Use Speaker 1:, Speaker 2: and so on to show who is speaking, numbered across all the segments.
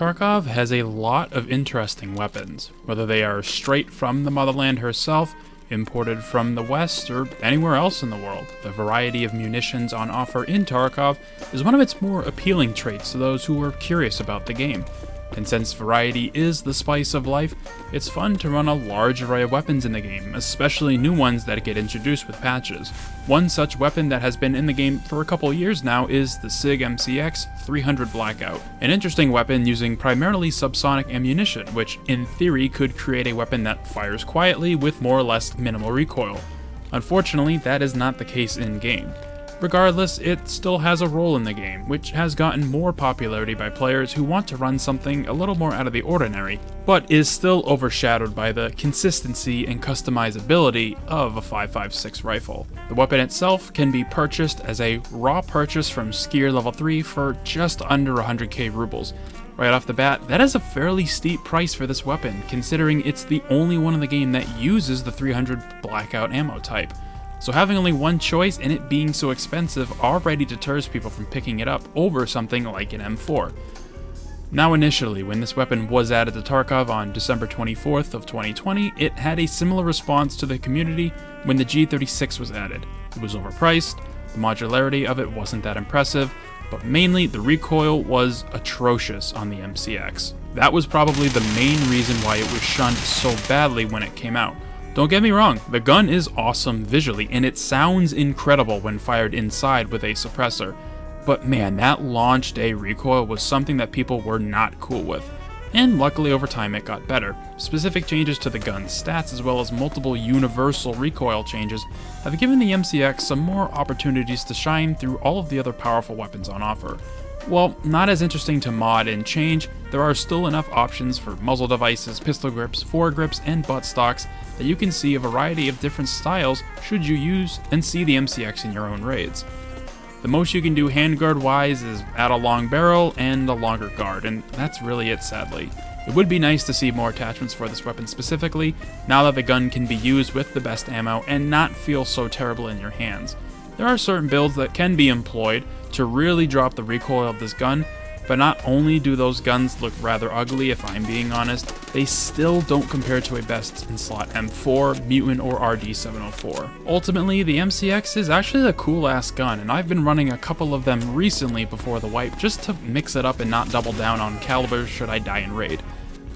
Speaker 1: Tarkov has a lot of interesting weapons, whether they are straight from the motherland herself, imported from the West, or anywhere else in the world. The variety of munitions on offer in Tarkov is one of its more appealing traits to those who are curious about the game. And since variety is the spice of life, it's fun to run a large array of weapons in the game, especially new ones that get introduced with patches. One such weapon that has been in the game for a couple years now is the SIG MCX 300 Blackout, an interesting weapon using primarily subsonic ammunition, which in theory could create a weapon that fires quietly with more or less minimal recoil. Unfortunately, that is not the case in-game. Regardless, it still has a role in the game, which has gotten more popularity by players who want to run something a little more out of the ordinary, but is still overshadowed by the consistency and customizability of a 5.56 rifle. The weapon itself can be purchased as a raw purchase from Skier Level 3 for just under 100k rubles. Right off the bat, that is a fairly steep price for this weapon, considering it's the only one in the game that uses the 300 Blackout ammo type. So having only one choice and it being so expensive already deters people from picking it up over something like an M4. Now initially, when this weapon was added to Tarkov on December 24th of 2020, it had a similar response to the community when the G36 was added. It was overpriced, the modularity of it wasn't that impressive, but mainly the recoil was atrocious on the MCX. That was probably the main reason why it was shunned so badly when it came out. Don't get me wrong, the gun is awesome visually, and it sounds incredible when fired inside with a suppressor, but man, that launch day recoil was something that people were not cool with. And luckily over time it got better. Specific changes to the gun's stats as well as multiple universal recoil changes have given the MCX some more opportunities to shine through all of the other powerful weapons on offer. While not as interesting to mod and change, there are still enough options for muzzle devices, pistol grips, foregrips, and buttstocks that you can see a variety of different styles should you use and see the MCX in your own raids. The most you can do handguard wise is add a long barrel and a longer guard, and that's really it sadly. It would be nice to see more attachments for this weapon specifically, now that the gun can be used with the best ammo and not feel so terrible in your hands. There are certain builds that can be employed to really drop the recoil of this gun, but not only do those guns look rather ugly if I'm being honest, they still don't compare to a best in slot M4, Mutant, or RD704. Ultimately, the MCX is actually a cool ass gun, and I've been running a couple of them recently before the wipe just to mix it up and not double down on calibers should I die in raid.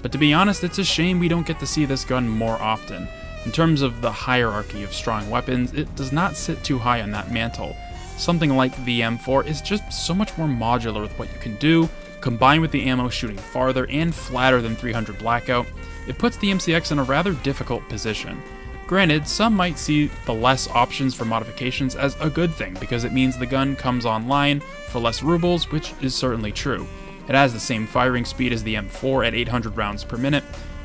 Speaker 1: But to be honest, it's a shame we don't get to see this gun more often. In terms of the hierarchy of strong weapons, it does not sit too high on that mantle. Something like the M4 is just so much more modular with what you can do, combined with the ammo shooting farther and flatter than 300 Blackout, it puts the MCX in a rather difficult position. Granted, some might see the less options for modifications as a good thing because it means the gun comes online for less rubles, which is certainly true. It has the same firing speed as the M4 at 800 rounds per minute,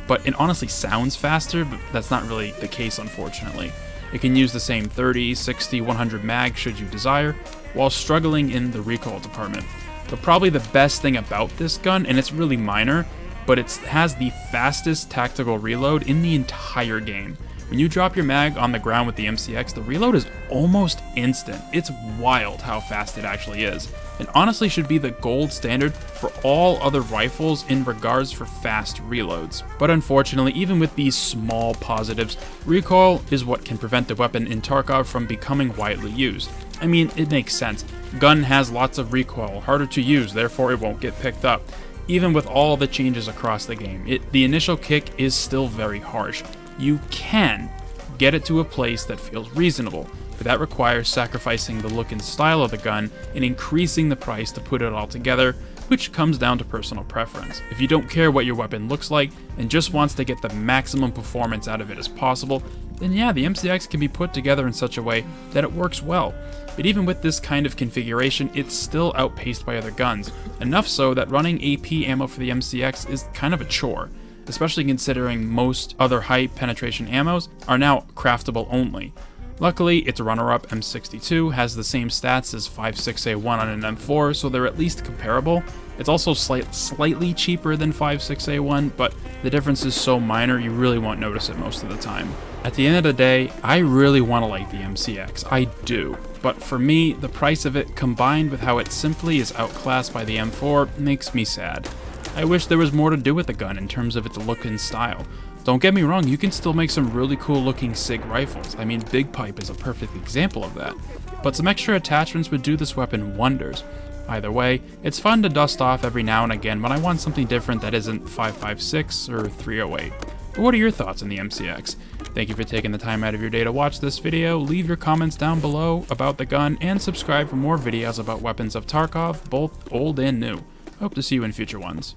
Speaker 1: but it honestly sounds faster, but that's not really the case unfortunately. It can use the same 30, 60, 100 mag should you desire, while struggling in the recoil department. But probably the best thing about this gun, and it's really minor, but it has the fastest tactical reload in the entire game. When you drop your mag on the ground with the MCX, the reload is almost instant. It's wild how fast it actually is, and honestly should be the gold standard for all other rifles in regards for fast reloads. But unfortunately, even with these small positives, recoil is what can prevent the weapon in Tarkov from becoming widely used. I mean, it makes sense. Gun has lots of recoil, harder to use, therefore it won't get picked up. Even with all the changes across the game, the initial kick is still very harsh. You can get it to a place that feels reasonable, but that requires sacrificing the look and style of the gun and increasing the price to put it all together, which comes down to personal preference. If you don't care what your weapon looks like and just wants to get the maximum performance out of it as possible, then yeah, the MCX can be put together in such a way that it works well. But even with this kind of configuration, it's still outpaced by other guns, enough so that running AP ammo for the MCX is kind of a chore, especially considering most other high penetration ammos are now craftable only. Luckily, its runner-up M62 has the same stats as 5.6A1 on an M4, so they're at least comparable. It's also slightly cheaper than 5.6A1, but the difference is so minor you really won't notice it most of the time. At the end of the day, I really want to like the MCX, I do. But for me, the price of it combined with how it simply is outclassed by the M4 makes me sad. I wish there was more to do with the gun in terms of its look and style. Don't get me wrong, you can still make some really cool looking SIG rifles. I mean, Big Pipe is a perfect example of that. But some extra attachments would do this weapon wonders. Either way, it's fun to dust off every now and again when I want something different that isn't 5.56 or 308. But what are your thoughts on the MCX? Thank you for taking the time out of your day to watch this video. Leave your comments down below about the gun and subscribe for more videos about weapons of Tarkov, both old and new. Hope to see you in future ones.